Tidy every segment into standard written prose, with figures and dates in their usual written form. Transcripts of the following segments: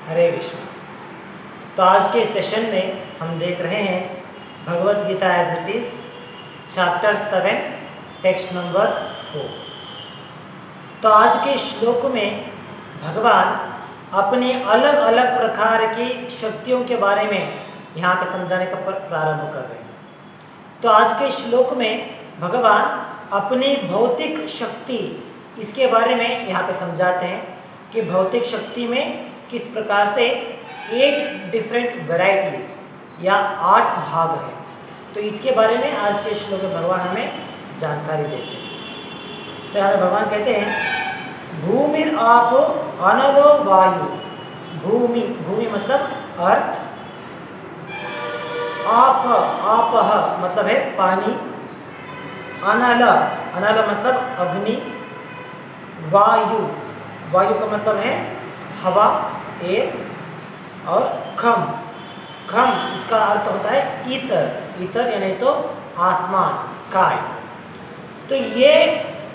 हरे कृष्ण। तो आज के सेशन में हम देख रहे हैं Bhagavad Gita as it is chapter 7 text number 4। तो आज के श्लोक में भगवान अपनी अलग अलग प्रकार की शक्तियों के बारे में यहाँ पे समझाने का प्रारंभ कर रहे हैं। तो आज के श्लोक में भगवान अपनी भौतिक शक्ति इसके बारे में यहाँ पे समझाते हैं कि भौतिक शक्ति में किस प्रकार से 8 डिफरेंट वैरायटीज या 8 भाग हैं। तो इसके बारे में आज के श्लोक में भगवान हमें जानकारी देते हैं। तो यहाँ पे भगवान कहते हैं भूमिर आप अनलो वायु। भूमि भूमि मतलब अर्थ, आप मतलब है पानी, अनल अनल मतलब अग्नि, वायु वायु का मतलब है हवा एयर, और खम खम इसका अर्थ होता है ईतर ईतर यानी तो आसमान स्काई। तो ये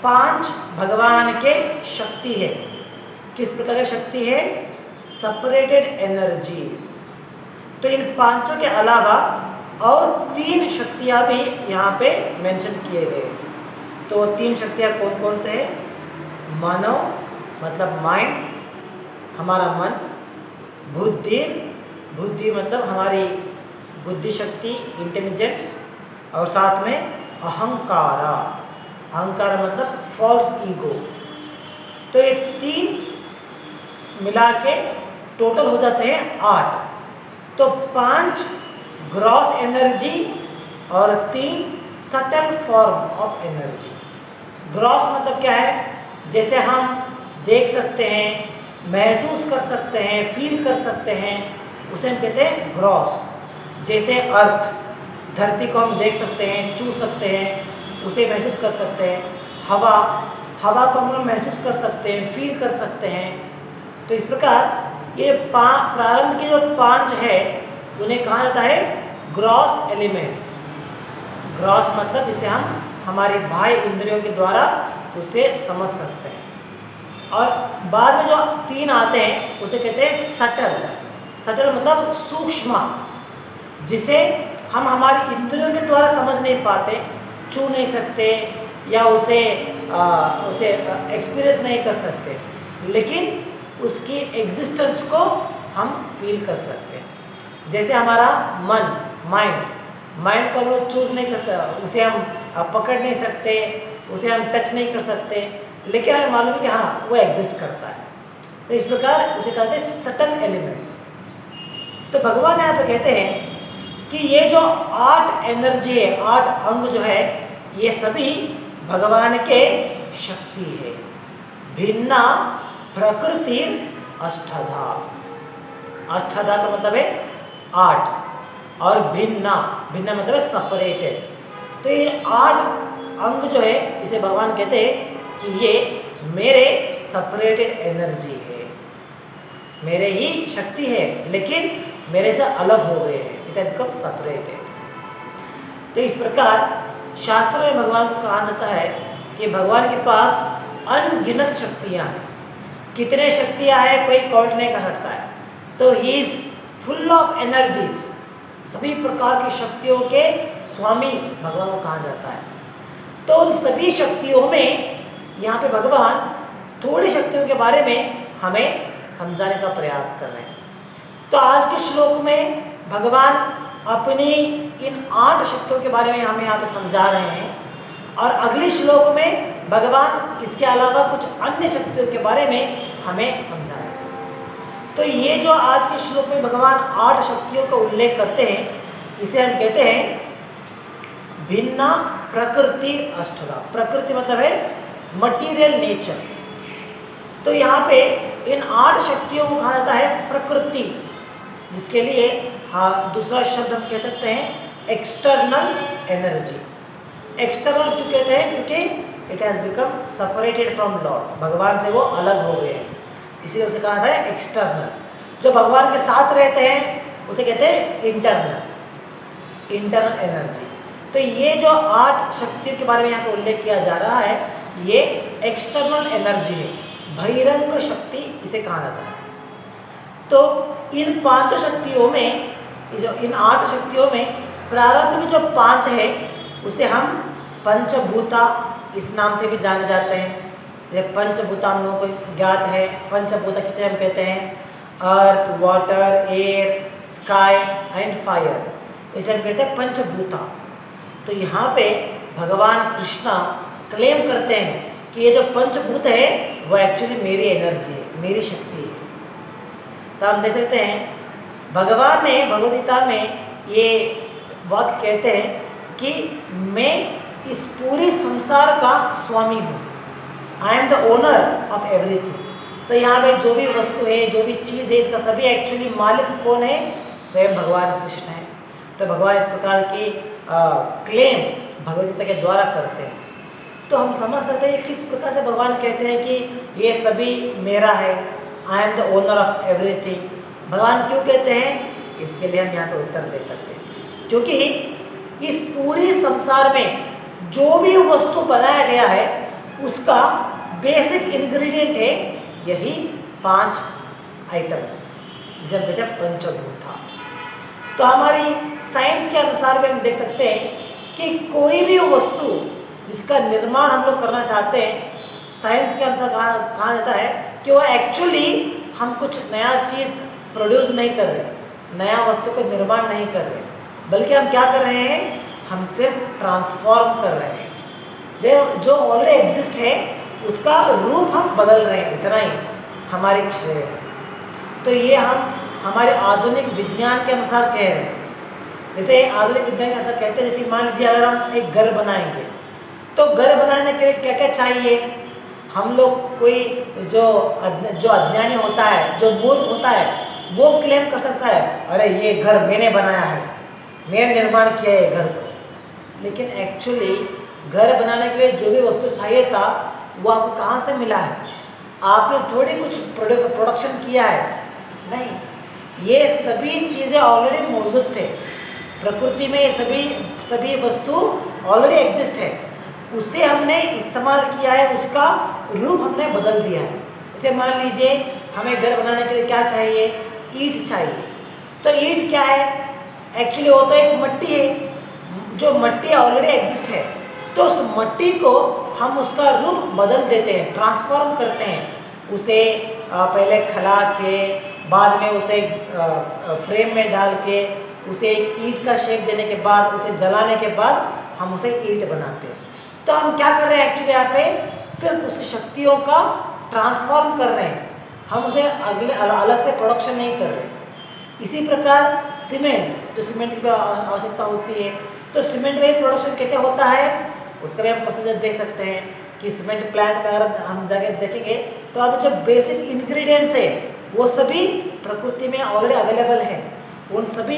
5 भगवान के शक्ति है। किस प्रकार की शक्ति है? Separated energies. तो इन 5 के अलावा और 3 शक्तियां भी यहाँ पे मेंशन किए गए। तो 3 शक्तियां कौन कौन से है? मनो मतलब माइंड, हमारा मन, बुद्धि बुद्धि मतलब हमारी बुद्धि शक्ति इंटेलिजेंस, और साथ में अहंकार अहंकार मतलब फॉल्स ईगो। तो ये 3 मिला के टोटल हो जाते हैं 8। तो 5 ग्रॉस एनर्जी और 3 subtle form of energy. Gross मतलब क्या है? जैसे हम देख सकते हैं, महसूस कर सकते हैं, फील कर सकते हैं, उसे हम कहते हैं ग्रॉस। जैसे अर्थ, धरती को हम देख सकते हैं, छू सकते हैं, उसे महसूस कर सकते हैं। हवा हवा को हम लोग महसूस कर सकते हैं, फील कर सकते हैं। तो इस प्रकार ये प्रारंभ के जो 5 है उन्हें कहा जाता है ग्रॉस एलिमेंट्स। ग्रॉस मतलब जिसे हम हमारे बाह्य इंद्रियों के द्वारा उसे समझ सकते हैं। और बाद में जो 3 आते हैं उसे कहते हैं सटल। सटल मतलब सूक्ष्म, जिसे हम हमारी इंद्रियों के द्वारा समझ नहीं पाते, छू नहीं सकते या उसे एक्सपीरियंस नहीं कर सकते, लेकिन उसकी एग्जिस्टेंस को हम फील कर सकते हैं। जैसे हमारा मन माइंड को हम लोग चूज नहीं कर सकते, उसे हम पकड़ नहीं सकते, उसे हम टच नहीं कर सकते, लेकिन हमें मालूम है कि हाँ वो एग्जिस्ट करता है। तो इस प्रकार उसे कहते हैं सटल एलिमेंट्स। तो भगवान यहाँ पे कहते हैं कि ये जो 8 एनर्जी है, 8 अंग जो है, ये सभी भगवान के शक्ति है। भिन्ना प्रकृति अष्टधा। अष्टधा का मतलब है 8, और भिन्ना भिन्ना मतलब है सेपरेटेड। तो ये 8 अंग जो है इसे भगवान कहते हैं कि ये मेरे सेपरेटेड एनर्जी है, मेरे ही शक्ति है, लेकिन मेरे से अलग हो गए हैं। It has become separated. तो इस प्रकार शास्त्र में भगवान को कहा जाता है कि भगवान के पास अनगिनत शक्तियां हैं। कितने शक्तियां हैं कोई काउंट नहीं कर सकता है। तो he is full of energies. सभी प्रकार की शक्तियों के स्वामी भगवान को कहा जाता है। तो उन सभी शक्तियों में यहाँ पे भगवान थोड़ी शक्तियों के बारे में हमें समझाने का प्रयास कर रहे हैं। तो आज के श्लोक में भगवान अपनी इन 8 शक्तियों के बारे में हमें यहाँ पे समझा रहे हैं, और अगले श्लोक में भगवान इसके अलावा कुछ अन्य शक्तियों के बारे में हमें समझाएंगे। तो ये जो आज के श्लोक में भगवान 8 शक्तियों का उल्लेख करते हैं, इसे हम कहते हैं भिन्ना प्रकृति अष्टधा। प्रकृति मतलब है मटीरियल नेचर। तो यहाँ पे इन 8 शक्तियों को कहा जाता है प्रकृति, जिसके लिए दूसरा शब्द हम कह सकते हैं एक्सटर्नल एनर्जी। एक्सटर्नल क्यों कहते हैं? क्योंकि it has become separated from Lord. भगवान से वो अलग हो गए हैं, इसीलिए उसे कहा जाता है एक्सटर्नल। जो भगवान के साथ रहते हैं उसे कहते हैं इंटरनल एनर्जी। तो ये जो 8 शक्तियों के बारे में यहाँ पे उल्लेख किया जा रहा है, ये एक्सटर्नल एनर्जी है, बहिरंग शक्ति इसे कहा जाता है। तो इन पांचों शक्तियों में, इन 8 शक्तियों में प्रारंभ की जो 5 है उसे हम पंचभूता इस नाम से भी जाने जाते हैं। ये पंचभूता हम लोगों को ज्ञात है। पंचभूता किसे हम कहते हैं? Earth, water, air, sky and fire, तो इसे हम कहते हैं पंचभूता। तो यहाँ पे भगवान कृष्णा क्लेम करते हैं कि ये जो पंचभूत है वो एक्चुअली मेरी एनर्जी है, मेरी शक्ति है। तो हम देख सकते हैं भगवान ने भगवद गीता में ये वाक्य कहते हैं कि मैं इस पूरे संसार का स्वामी हूँ, आई am the owner of everything. तो यहाँ पे जो भी वस्तु है, जो भी चीज़ है, इसका सभी एक्चुअली मालिक कौन है? स्वयं भगवान कृष्ण है। तो भगवान इस प्रकार की क्लेम भगवद गीता के द्वारा करते हैं। तो हम समझ सकते हैं किस प्रकार से भगवान कहते हैं कि ये सभी मेरा है, आई am the owner of everything. भगवान क्यों कहते हैं? इसके लिए हम यहाँ पे उत्तर दे सकते हैं, क्योंकि इस पूरे संसार में जो भी वस्तु बनाया गया है उसका बेसिक इंग्रेडिएंट है यही 5 आइटम्स, जिसे हम कहते हैं पंचभूता। तो हमारी साइंस के अनुसार भी हम देख सकते हैं कि कोई भी वस्तु जिसका निर्माण हम लोग करना चाहते हैं, साइंस के अनुसार कहा जाता है कि वो एक्चुअली हम कुछ नया चीज़ प्रोड्यूस नहीं कर रहे, नया वस्तु का निर्माण नहीं कर रहे, बल्कि हम क्या कर रहे हैं? हम सिर्फ ट्रांसफॉर्म कर रहे हैं। जो ऑलरेडी एग्जिस्ट है उसका रूप हम बदल रहे हैं, इतना ही हमारी श्रेय है। तो ये हम हमारे आधुनिक विज्ञान के अनुसार कह रहे हैं। जैसे आधुनिक विज्ञान के अनुसार कहते हैं, जैसे मान लीजिए अगर हम एक घर बनाएंगे तो घर बनाने के लिए क्या क्या चाहिए? हम लोग कोई जो अज्ञानी होता है, जो मूर्ख होता है, वो क्लेम कर सकता है अरे ये घर मैंने बनाया है, मैंने निर्माण किया है घर को। लेकिन एक्चुअली घर बनाने के लिए जो भी वस्तु चाहिए था वो आपको कहाँ से मिला है? आपने थोड़ी कुछ प्रोडक्शन किया है, नहीं, ये सभी चीज़ें ऑलरेडी मौजूद थे प्रकृति में। ये सभी वस्तु ऑलरेडी एग्जिस्ट है, उसे हमने इस्तेमाल किया है, उसका रूप हमने बदल दिया है। जैसे मान लीजिए हमें घर बनाने के लिए क्या चाहिए? ईंट चाहिए। तो ईंट क्या है? एक्चुअली वो तो एक मिट्टी है, जो मिट्टी ऑलरेडी एग्जिस्ट है। तो उस मिट्टी को हम उसका रूप बदल देते हैं, ट्रांसफॉर्म करते हैं। उसे पहले खला के, बाद में उसे फ्रेम में डाल के, उसे ईंट का शेप देने के बाद, उसे जलाने के बाद हम उसे ईंट बनाते हैं। तो हम क्या कर रहे हैं एक्चुअली यहाँ पे? सिर्फ उस शक्तियों का ट्रांसफॉर्म कर रहे हैं, हम उसे अलग से प्रोडक्शन नहीं कर रहे। इसी प्रकार सीमेंट, जो सीमेंट की आवश्यकता होती है, तो सीमेंट में प्रोडक्शन कैसे होता है उसका भी हम प्रोसीजर देख सकते हैं कि सीमेंट प्लांट में अगर हम जाके देखेंगे तो अब जो बेसिक इंग्रेडिएंट्स है वो सभी प्रकृति में ऑलरेडी अवेलेबल है। उन सभी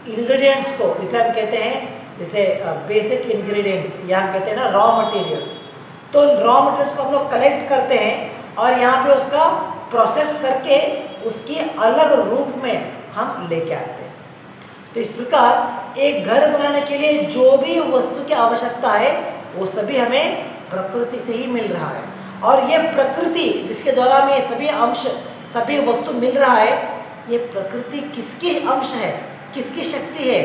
इंग्रेडिएंट्स को जिसे हम कहते हैं, जैसे बेसिक इंग्रेडिएंट्स, या हम कहते हैं ना रॉ मटेरियल्स। तो रॉ मटेरियल्स को हम लोग कलेक्ट करते हैं और यहाँ पे उसका प्रोसेस करके उसकी अलग रूप में हम लेके आते हैं। तो इस प्रकार एक घर बनाने के लिए जो भी वस्तु की आवश्यकता है वो सभी हमें प्रकृति से ही मिल रहा है। और ये प्रकृति जिसके द्वारा हमें ये सभी अंश, सभी वस्तु मिल रहा है, ये प्रकृति किसकी अंश है, किसकी शक्ति है?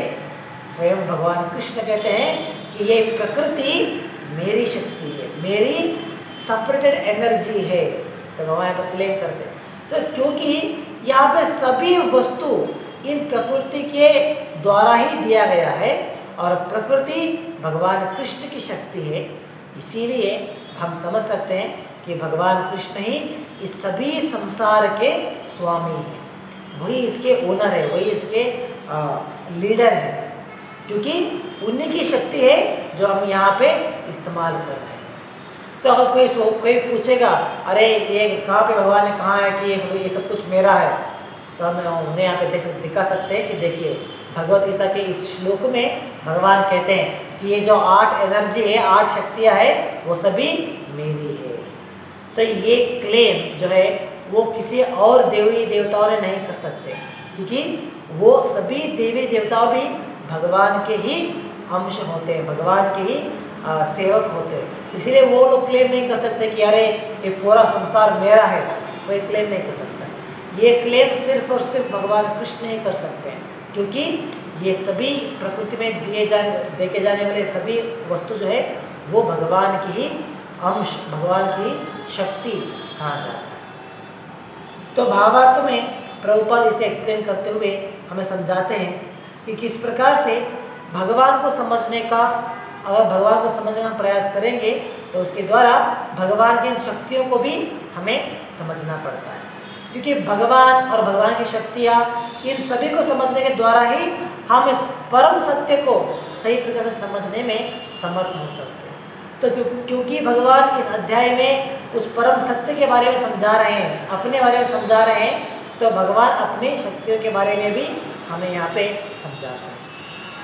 स्वयं भगवान कृष्ण कहते हैं कि ये प्रकृति मेरी शक्ति है, मेरी सेपरेटेड एनर्जी है। तो भगवान पर क्लेम करते हैं। तो क्योंकि यहाँ पे सभी वस्तु इन प्रकृति के द्वारा ही दिया गया है और प्रकृति भगवान कृष्ण की शक्ति है, इसीलिए हम समझ सकते हैं कि भगवान कृष्ण ही इस सभी संसार के स्वामी हैं, वही इसके ओनर है, वही इसके लीडर है, क्योंकि उन्हीं की शक्ति है जो हम यहाँ पे इस्तेमाल कर रहे हैं। तो अगर कोई पूछेगा अरे ये कहाँ पे भगवान ने कहा है कि ये सब कुछ मेरा है, तो हम उन्हें यहाँ पे दिखा सकते हैं कि देखिए भगवद गीता के इस श्लोक में भगवान कहते हैं कि ये जो 8 एनर्जी है, 8 शक्तियाँ है, वो सभी मेरी है। तो ये क्लेम जो है वो किसी और देवी देवताओं ने नहीं कर सकते, क्योंकि वो सभी देवी देवताओं भी भगवान के ही अंश होते हैं, भगवान के ही सेवक होते हैं। इसीलिए वो लोग क्लेम नहीं कर सकते कि अरे ये पूरा संसार मेरा है, वो क्लेम नहीं कर सकता। ये क्लेम सिर्फ और सिर्फ भगवान कृष्ण ही कर सकते हैं, क्योंकि ये सभी प्रकृति में देखे जाने वाले सभी वस्तु जो है वो भगवान की ही अंश, भगवान की शक्ति कहा जाता है। तो भावार्थ में प्रभुपाद इसे एक्सप्लेन करते हुए हमें समझाते हैं कि किस प्रकार से भगवान को समझने का, अगर भगवान को समझने का प्रयास करेंगे तो उसके द्वारा भगवान की इन शक्तियों को भी हमें समझना पड़ता है, क्योंकि भगवान और भगवान की शक्तियाँ इन सभी को समझने के द्वारा ही हम इस परम सत्य को सही प्रकार से समझने में समर्थ हो सकते हैं। तो क्योंकि भगवान इस अध्याय में उस परम सत्य के बारे में समझा रहे हैं, अपने बारे में समझा रहे हैं, तो भगवान अपनी शक्तियों के बारे में भी हमें यहाँ पे समझाते हैं।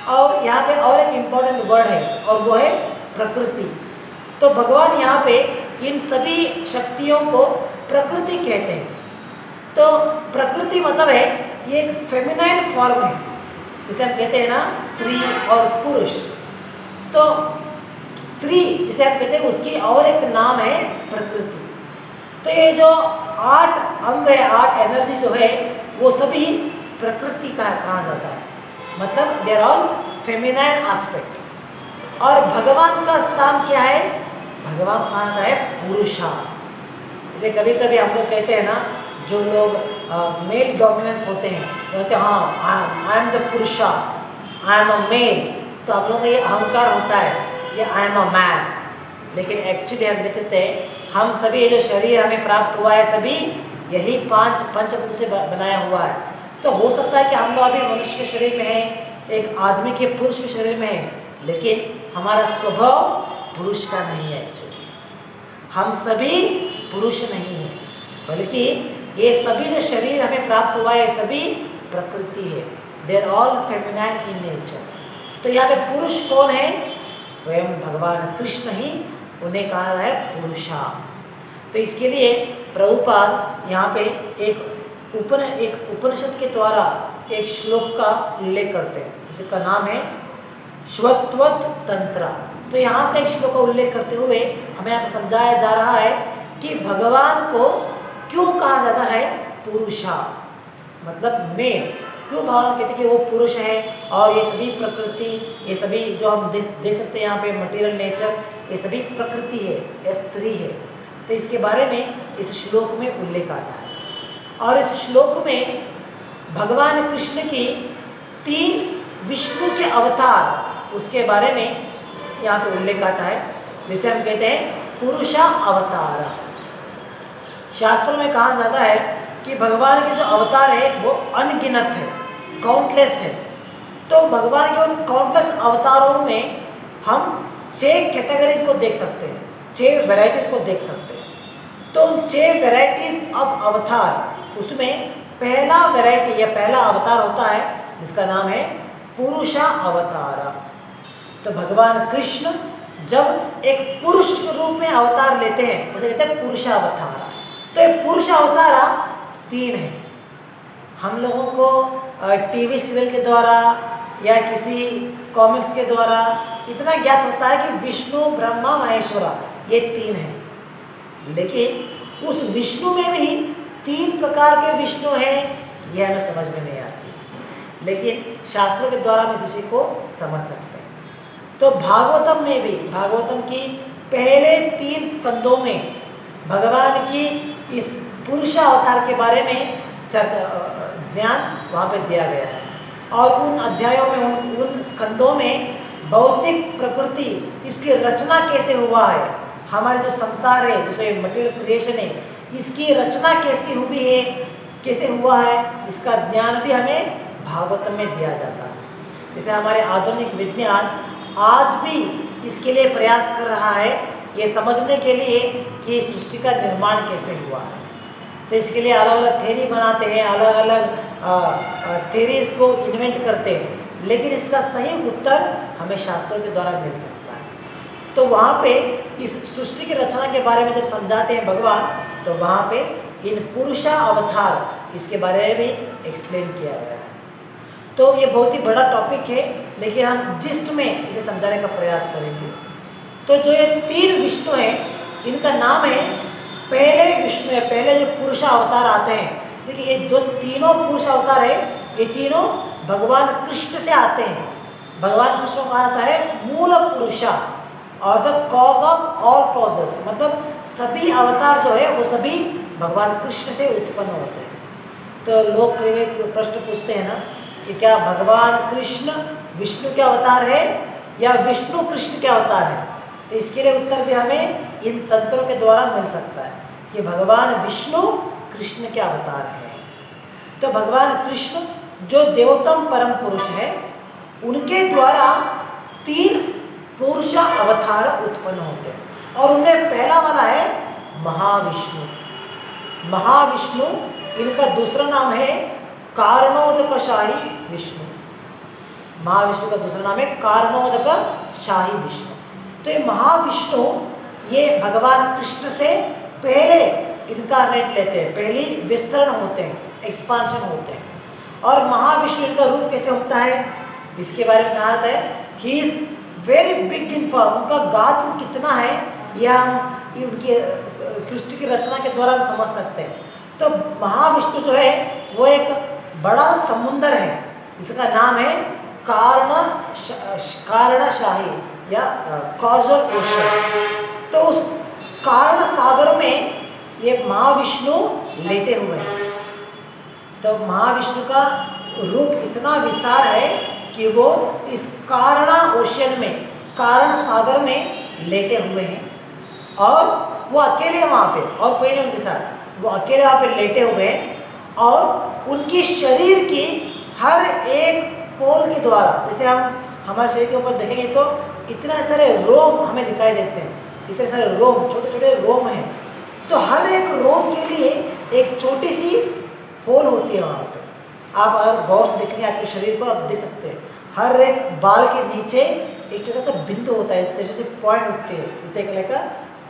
और यहाँ पे और एक इम्पॉर्टेंट वर्ड है और वो है प्रकृति। तो भगवान यहाँ पे इन सभी शक्तियों को प्रकृति कहते हैं। तो प्रकृति मतलब है ये एक फेमिनाइन फॉर्म है, जिसे हम कहते हैं ना स्त्री और पुरुष। तो स्त्री जिसे हम कहते हैं उसकी और एक नाम है प्रकृति। तो ये जो 8 अंग है, 8 एनर्जी जो है वो सभी प्रकृति का कहा जाता है, मतलब they are all feminine aspect. और भगवान का स्थान क्या है? भगवान कहा जाता है पुरुषा। जैसे कभी कभी हम लोग कहते हैं ना, जो लोग मेल डोमिनेंस होते हैं, कहते हैं हाँ आई एम द पुरुषा, आई एम अ मेल। तो हम लोगों में ये अहंकार होता है कि आई एम अ मैन। लेकिन एक्चुअली हम देख सकते हैं हम सभी ये जो शरीर हमें प्राप्त हुआ है सभी यही 5 पंचभूतों से बनाया हुआ है। तो हो सकता है कि हम लोग अभी मनुष्य के शरीर में हैं, एक आदमी के पुरुष के शरीर में हैं, लेकिन हमारा स्वभाव पुरुष का नहीं है। एक्चुअली हम सभी पुरुष नहीं हैं, बल्कि ये सभी जो शरीर हमें प्राप्त हुआ है ये सभी प्रकृति है। They are all feminine in nature. तो यहाँ पे पुरुष कौन है? स्वयं भगवान कृष्ण ही उन्हें कहा है पुरुषा। तो इसके लिए प्रभुपाद यहाँ पे एक उपनिषद के द्वारा एक श्लोक का उल्लेख करते हैं, जिसका नाम है श्वत्वत तंत्र। तो यहाँ से एक श्लोक का उल्लेख करते हुए हमें यहाँ पे समझाया जा रहा है कि भगवान को क्यों कहा जाता है पुरुषा, मतलब मेल। क्यों भगवान कहते हैं कि वो पुरुष है और ये सभी प्रकृति, ये सभी जो हम देख सकते हैं यहाँ पे मटेरियल नेचर, ये सभी प्रकृति है, ये स्त्री है। तो इसके बारे में इस श्लोक में उल्लेख आता है। और इस श्लोक में भगवान कृष्ण की 3 विष्णु के अवतार, उसके बारे में यहाँ पे उल्लेख आता है, जिसे हम कहते हैं पुरुषा अवतार। शास्त्रों में कहा जाता है कि भगवान के जो अवतार है वो अनगिनत है, काउंटलेस है। तो भगवान के उन काउंटलेस अवतारों में हम 6 कैटेगरीज को देख सकते हैं, 6 वैरायटीज को देख सकते हैं। तो उन 6 वैरायटीज ऑफ अवतार, उसमें पहला वैरायटी या पहला अवतार होता है जिसका नाम है पुरुषा अवतार। तो भगवान कृष्ण जब एक पुरुष के रूप में अवतार लेते हैं उसे कहते हैं पुरुषा अवतार। तो ये पुरुष अवतार 3 है। हम लोगों को टीवी सीरियल के द्वारा या किसी कॉमिक्स के द्वारा इतना ज्ञात होता है कि विष्णु ब्रह्मा महेश्वरा ये 3 हैं, लेकिन उस विष्णु में भी 3 प्रकार के विष्णु हैं, यह हमें समझ में नहीं आती, लेकिन शास्त्रों के द्वारा हम इस विषय को समझ सकते हैं। तो भागवतम में भी, भागवतम की पहले 3 स्कंदों में भगवान की इस पुरुषा अवतार के बारे में ज्ञान वहाँ पे दिया गया है। और उन अध्यायों में, उन स्कंदों में भौतिक प्रकृति, इसकी रचना कैसे हुआ है, हमारे जो संसार है, जो मटेरियल क्रिएशन है, इसकी रचना कैसी हुई है, कैसे हुआ है, इसका ज्ञान भी हमें भागवतम में दिया जाता है। जैसे हमारे आधुनिक विज्ञान आज भी इसके लिए प्रयास कर रहा है, ये समझने के लिए कि सृष्टि का निर्माण कैसे हुआ है। तो इसके लिए अलग अलग थ्योरी बनाते हैं, अलग अलग थ्योरीज को इन्वेंट करते हैं, लेकिन इसका सही उत्तर हमें शास्त्रों के द्वारा मिल सकता है। तो वहाँ पे इस सृष्टि की रचना के बारे में जब समझाते हैं भगवान, तो वहाँ पे इन पुरुषा अवतार इसके बारे में भी एक्सप्लेन किया गया है। तो ये बहुत ही बड़ा टॉपिक है, लेकिन हम जिस्ट में इसे समझाने का प्रयास करेंगे। तो जो ये 3 विष्णु हैं, इनका नाम है, पहले विष्णु है, पहले जो पुरुषा अवतार आते हैं देखिए ये जो तीनों पुरुष अवतार है ये तीनों भगवान कृष्ण से आते हैं। भगवान कृष्ण को आता है मूल पुरुषा और the cause of all causes, मतलब सभी अवतार जो है वो सभी भगवान कृष्ण से उत्पन्न होते हैं। तो लोग कई प्रश्न पूछते हैं ना कि क्या भगवान कृष्ण विष्णु के अवतार है या विष्णु कृष्ण के अवतार है, तो इसके लिए उत्तर भी हमें इन तंत्रों के द्वारा मिल सकता है कि भगवान विष्णु कृष्ण के अवतार है। तो भगवान कृष्ण जो देवोत्तम परम पुरुष है उनके द्वारा 3 पुरुष अवतार उत्पन्न होते हैं और उनमें पहला वाला है महाविष्णु। महाविष्णु इनका दूसरा नाम है कारणोदकशाही विष्णु। महाविष्णु का दूसरा नाम है कारणोदकशाही विष्णु। तो ये महाविष्णु ये भगवान कृष्ण से पहले इनकारनेट लेते हैं, पहली विस्तरण होते हैं, एक्सपांशन होते हैं। और महाविष्णु इनका रूप कैसे होता है इसके बारे में कहा जाता है he is very big in form. उनका गात्र कितना है यह हम उनकी सृष्टि की रचना के द्वारा हम समझ सकते हैं। तो महाविष्णु जो है वो एक बड़ा समुंदर है, इसका नाम है कारणशाही या कॉजल ओशन। तो उस कारण सागर में ये महाविष्णु लेटे हुए हैं। तो महाविष्णु का रूप इतना विस्तार है कि वो इस कारणा ओशन में, कारण सागर में लेटे हुए हैं और वो अकेले वहाँ पे और कोई नहीं उनके साथ, वो अकेले वहाँ पे लेटे हुए हैं और उनकी शरीर की हर एक पोल के द्वारा, जैसे हम हमारे शरीर के ऊपर देखेंगे तो इतने सारे रोम हमें दिखाई देते हैं, इतने सारे रोम, छोटे छोटे रोम हैं। तो हर एक रोम के लिए एक छोटी सी होल होती है वहाँ पे। आप अगर गौर से देखेंगे आपके शरीर को आप देख सकते हैं हर एक बाल के नीचे एक छोटा सा बिंदु होता है, जैसे से पॉइंट होते हैं, इसे कहने का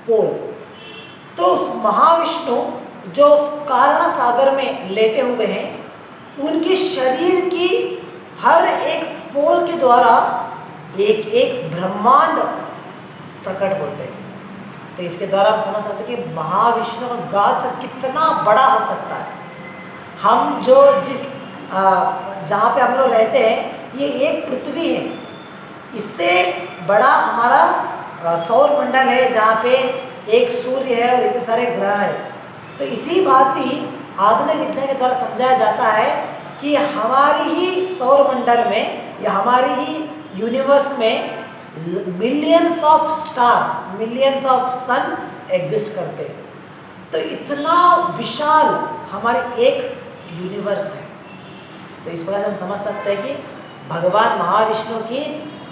पोल। तो उस महाविष्णु जो कारण सागर में लेटे हुए हैं उनके शरीर की हर एक पोल के द्वारा एक एक ब्रह्मांड प्रकट होते हैं। तो इसके द्वारा हम समझ सकते हैं कि महाविष्णु का गात्र कितना बड़ा हो सकता है। हम जो जिस जहाँ पे हम लोग रहते हैं ये एक पृथ्वी है, इससे बड़ा हमारा सौर मंडल है जहाँ पे एक सूर्य है और इतने सारे ग्रह हैं। तो इसी भांति आधुनिक विज्ञान के द्वारा समझाया जाता है कि हमारी ही सौर मंडल में या हमारी ही यूनिवर्स में millions of stars, millions of sun exist करते हैं। तो इतना विशाल हमारी एक यूनिवर्स है। तो इस प्रकार से हम समझ सकते हैं कि भगवान महाविष्णु की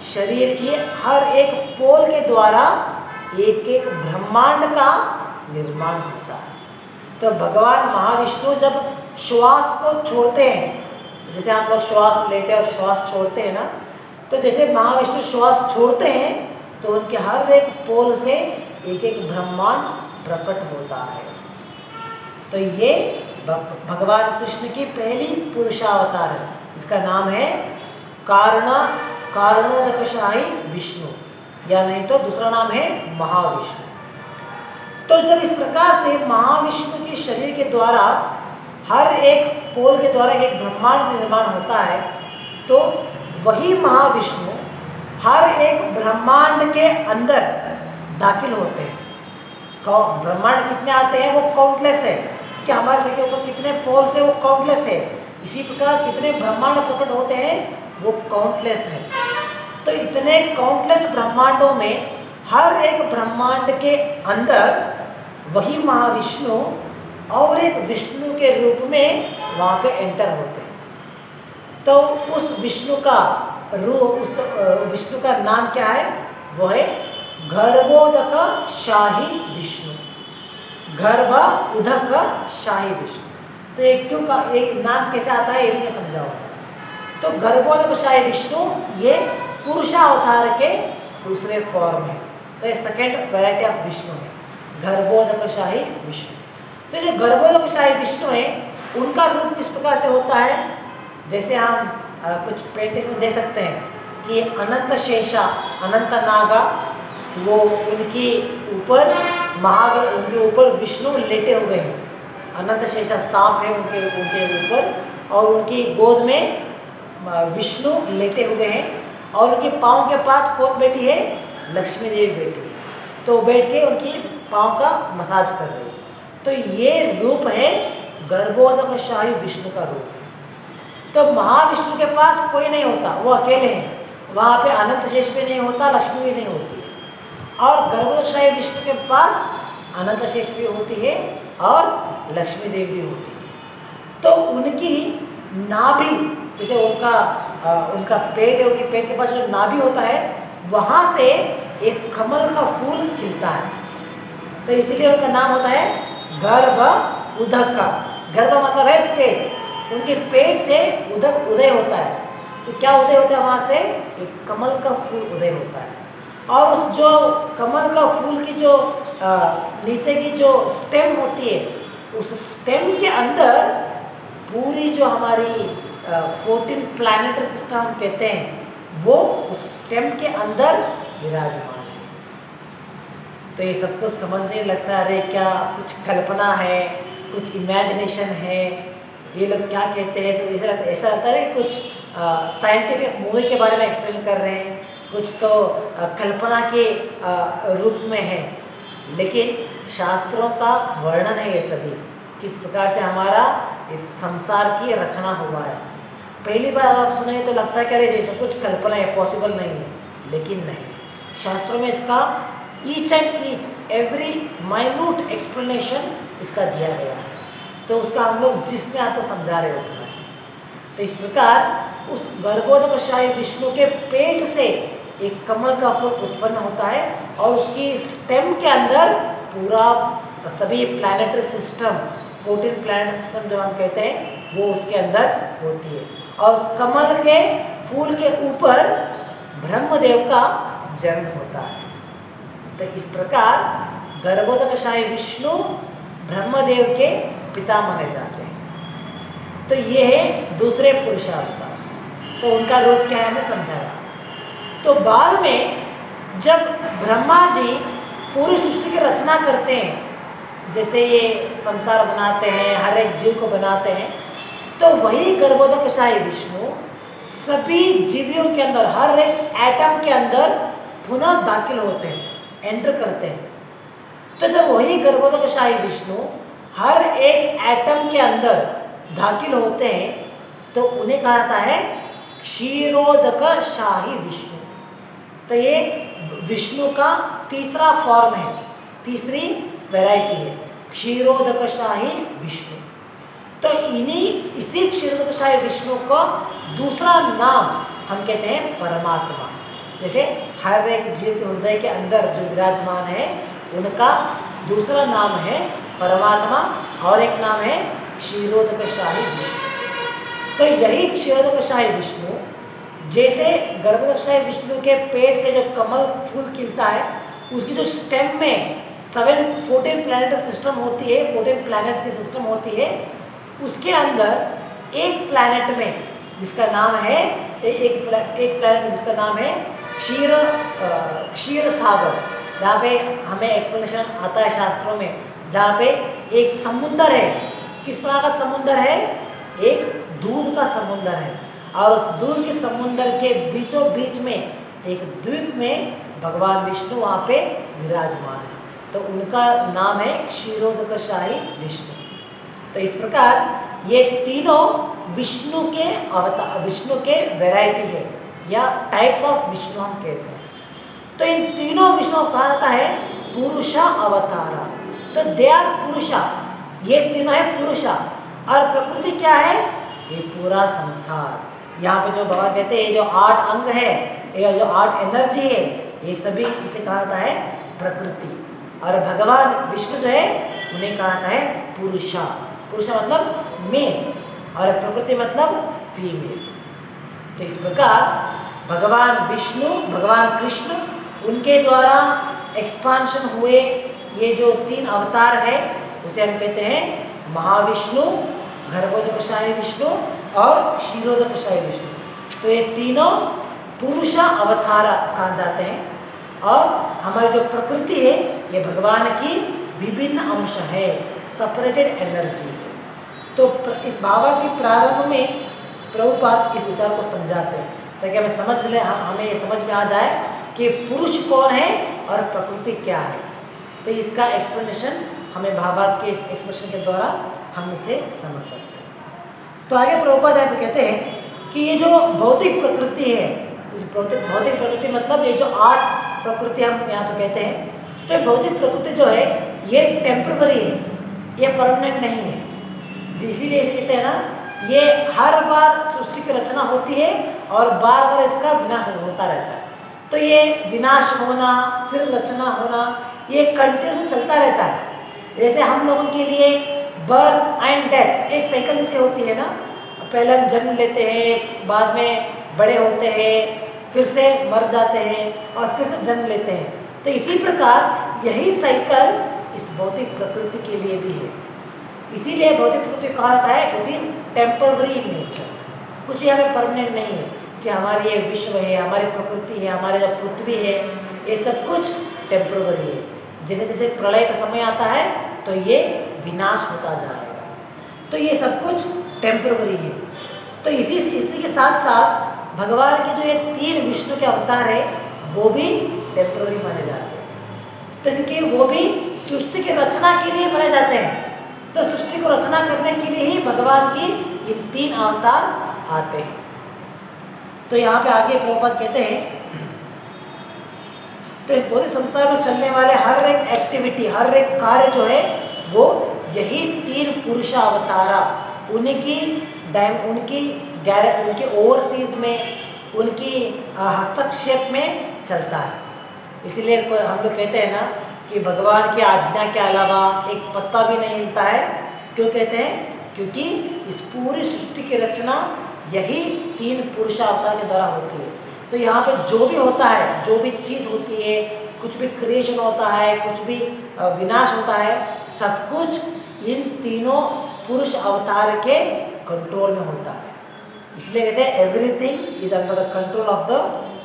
शरीर की हर एक पोल के द्वारा एक एक ब्रह्मांड का निर्माण होता है। तो भगवान महाविष्णु जब श्वास को छोड़ते हैं, जैसे हम लोग श्वास लेते हैं और श्वास छोड़ते हैं ना, तो जैसे महाविष्णु श्वास छोड़ते हैं तो उनके हर एक पोल से एक एक ब्रह्मांड प्रकट होता है। तो ये भगवान कृष्ण की पहली पुरुषावतार है, इसका नाम है कारणोदकशाही विष्णु, या नहीं तो दूसरा नाम है महाविष्णु। तो जब इस प्रकार से महाविष्णु के शरीर के द्वारा हर एक पोल के द्वारा एक ब्रह्मांड निर्माण होता है, तो वही महाविष्णु हर एक ब्रह्मांड के अंदर दाखिल होते हैं। ब्रह्मांड कितने आते हैं वो काउंटलेस है, कि हमारे शरीर के ऊपर कितने पोल्स है वो काउंटलेस है। इसी प्रकार कितने ब्रह्मांड प्रकट होते हैं वो काउंटलेस है। तो इतने काउंटलेस ब्रह्मांडों में हर एक ब्रह्मांड के अंदर वही महाविष्णु और एक विष्णु के रूप में वहाँ पे एंटर होते हैं। तो उस विष्णु का रूप, उस विष्णु का नाम क्या है, वो है गर्भोदक शाही विष्णु। गर्भ उदक शाही विष्णु। तो एक क्यों का एक नाम कैसे आता है ये भी मैं समझाऊंगा। तो गर्भोदक शाही विष्णु ये पुरुषावतार के दूसरे फॉर्म है। तो ये सेकेंड वैरायटी ऑफ विष्णु है, गर्भोदक शाही विष्णु। तो जो गर्भोदक शाही विष्णु है उनका रूप किस प्रकार से होता है, जैसे हम कुछ पेंटिंग्स में देख सकते हैं कि अनंत शेषा, अनंत नागा, वो उनके ऊपर विष्णु लेटे हुए हैं। अनंत शेषा सांप है उनके उनके ऊपर, और उनकी गोद में विष्णु लेटे हुए हैं, और उनके पाँव के पास कौन बैठी है? लक्ष्मी देवी बैठी है। तो बैठ के उनकी पाँव का मसाज कर रही है। तो ये रूप है गर्भोदकशाही विष्णु का रूप है। तो महाविष्णु के पास कोई नहीं होता, वो अकेले हैं। वहाँ पे अनंत शेष भी नहीं होता, लक्ष्मी भी नहीं होती है। और गर्भोदकशाही विष्णु के पास अनंत शेष भी होती है और लक्ष्मी देवी भी होती है। तो उनकी नाभि, जैसे उनका पेट है, उनके पेट के पास जो नाभि होता है, वहाँ से एक कमल का फूल खिलता है। तो इसीलिए उनका नाम होता है गर्भ उदक का। गर्भ मतलब है पेट, उनके पेट से उदक उदय होता है। तो क्या उदय होता है? वहाँ से एक कमल का फूल उदय होता है। और उस जो कमल का फूल की जो नीचे की जो स्टेम होती है, उस स्टेम के अंदर पूरी जो हमारी 14 प्लैनेटरी सिस्टम हम कहते हैं, वो उस स्टेम के अंदर विराजमान है। तो ये सब कुछ समझने लगता है, अरे क्या कुछ कल्पना है, कुछ इमेजिनेशन है, ये लोग क्या कहते हैं। तो ऐसा लगता है कि कुछ साइंटिफिक मूवी के बारे में एक्सप्लेन कर रहे हैं, कुछ तो कल्पना के रूप में है। लेकिन शास्त्रों का वर्णन है ये सभी, किस प्रकार से हमारा इस संसार की रचना हुआ है। पहली बार आप सुने तो लगता है कि अरे जैसे कुछ कल्पना है, पॉसिबल नहीं है, लेकिन नहीं, शास्त्रों में इसका each and each every minute explanation इसका दिया गया है। तो उसका हम लोग जिसमें आपको समझा रहे होते हैं। तो इस प्रकार उस गर्भोदकशाही विष्णु के पेट से एक कमल का फूल उत्पन्न होता है, और उसकी स्टेम के अंदर पूरा सभी प्लैनेटरी सिस्टम, 14 प्लैनेटरी सिस्टम जो हम कहते हैं, वो उसके अंदर होती है। और उस कमल के फूल के ऊपर ब्रह्मदेव का जन्म होता है। तो इस प्रकार गर्भोदकशाही विष्णु ब्रह्मदेव के पिता माने जाते हैं। तो ये है दूसरे पुरुषावतार। तो उनका रूप क्या है, मैं समझाया। तो बाद में जब ब्रह्मा जी पूरी सृष्टि की रचना करते हैं, जैसे ये संसार बनाते हैं, हर एक जीव को बनाते हैं, तो वही गर्भोदकशाही विष्णु सभी जीवियों के अंदर, हर एक एटम के अंदर पुनः दाखिल होते हैं, एंटर करते हैं। तो जब वही गर्भोदकशाही विष्णु हर एक एटम के अंदर दाखिल होते हैं, तो उन्हें कहा जाता है क्षीरोदकशाही विष्णु। तो ये विष्णु का तीसरा फॉर्म है, तीसरी वैरायटी है, क्षीरोदकशाही विष्णु। तो इसी क्षीरोदकशाही विष्णु का दूसरा नाम हम कहते हैं परमात्मा। जैसे हर एक जीव के हृदय के अंदर जो विराजमान है, उनका दूसरा नाम है परमात्मा, और एक नाम है क्षीरोदकशाही विष्णु। तो यही क्षीरोदकशाही विष्णु, जैसे गर्भोदकशाही विष्णु के पेट से जो कमल फूल खिलता है, उसकी जो स्टेम में 14 प्लैनेट सिस्टम होती है, 14 प्लैनेट्स की सिस्टम होती है, उसके अंदर एक प्लैनेट में जिसका नाम है एक प्लैनेट जिसका नाम है क्षीर सागर, जहाँ पे हमें एक्सप्लेनेशन आता है शास्त्रों में, जहाँ पे एक समुंदर है। किस प्रकार का समुंदर है? एक दूध का समुंदर है, और उस दूध के समुंदर के बीचों बीच में एक द्वीप में भगवान विष्णु वहाँ पे विराजमान है। तो उनका नाम है क्षीरोदकशाही विष्णु। तो इस प्रकार ये तीनों विष्णु के अवतार, विष्णु के वैरायटी है, या टाइप्स ऑफ विष्णु हम कहते हैं। तो इन तीनों विष्णु कहा जाता है पुरुषा अवतारा। तो दे आर पुरुषा, ये तीनों है पुरुषा। और प्रकृति क्या है? ये पूरा संसार। यहाँ पे जो बाबा कहते हैं, जो 8 अंग है, ये जो 8 एनर्जी है, ये सभी इसे कहा जाता है प्रकृति। और भगवान विष्णु जो है, उन्हें कहा जाता है पुरुषा। पुरुषा मतलब मेल, और प्रकृति मतलब फीमेल। तो इस प्रकार भगवान विष्णु, भगवान कृष्ण, उनके द्वारा एक्सपांशन हुए ये जो 3 अवतार है, उसे हम कहते हैं महाविष्णु, गर्भोदकशाही विष्णु और क्षीरोदकशाही विष्णु। तो ये तीनों पुरुषा अवतार कहा जाते हैं। और हमारी जो प्रकृति है, ये भगवान की विभिन्न अंश है, सेपरेटेड एनर्जी है। तो इस भावार्थ के प्रारंभ में प्रभुपाद इस विचार को समझाते हैं ताकि हमें समझ ले, हमें ये समझ में आ जाए कि पुरुष कौन है और प्रकृति क्या है। तो इसका एक्सप्लेनेशन हमें भावार्थ के इस एक्सप्लेनेशन के द्वारा हम इसे समझ सकते हैं। तो आगे प्रभुपाद यहाँ पे कहते हैं कि ये जो भौतिक प्रकृति है, भौतिक प्रकृति मतलब ये जो 8 प्रकृति हम यहाँ पे कहते हैं, तो ये भौतिक प्रकृति जो है ये टेम्पररी है, ये परमानेंट नहीं है। इसीलिए इसे कहते हैं ना, ये हर बार सृष्टि की रचना होती है और बार बार इसका विनाश होता रहता है। तो ये विनाश होना फिर रचना होना ये कंटिन्यूस चलता रहता है। जैसे हम लोगों के लिए बर्थ एंड डेथ एक साइकिल जैसे होती है ना, पहले हम जन्म लेते हैं, बाद में बड़े होते हैं, फिर से मर जाते हैं और फिर से जन्म लेते हैं। तो इसी प्रकार यही साइकिल इस भौतिक प्रकृति के लिए भी है। इसीलिए भौतिक प्रकृति कहा जाता है it is temporary in nature, कुछ यहाँ पे परमानेंट नहीं है। जैसे हमारी ये विश्व है, हमारी प्रकृति है, हमारे जो पृथ्वी है, ये सब कुछ टेम्पररी है। जैसे जैसे प्रलय का समय आता है तो ये विनाश होता जाएगा। तो ये सब कुछ टेम्पररी है। तो इसी के साथ साथ भगवान के जो ये 3 विष्णु के अवतार है वो भी टेम्पररी माने जाते हैं। तो क्योंकि वो भी सृष्टि की रचना के लिए बनाए जाते हैं, तो सृष्टि को रचना करने के लिए ही भगवान की ये 3 अवतार आते हैं। तो यहाँ पे आगे प्रभुपाद कहते हैं, तो इस पूरे संसार में चलने वाले हर एक एक्टिविटी, हर एक कार्य जो है वो यही 3 पुरुष अवतारा उनके ओवरसीज में, उनकी हस्तक्षेप में चलता है। इसीलिए हम लोग कहते हैं ना कि भगवान की आज्ञा के अलावा एक पत्ता भी नहीं हिलता है। क्यों कहते हैं? क्योंकि इस पूरी सृष्टि की रचना यही 3 पुरुष अवतार के द्वारा होती है। तो यहाँ पे जो भी होता है, जो भी चीज़ होती है, कुछ भी क्रिएशन होता है, कुछ भी विनाश होता है, सब कुछ इन तीनों पुरुष अवतार के कंट्रोल में होता है। इसलिए कहते हैं everything is under the control of the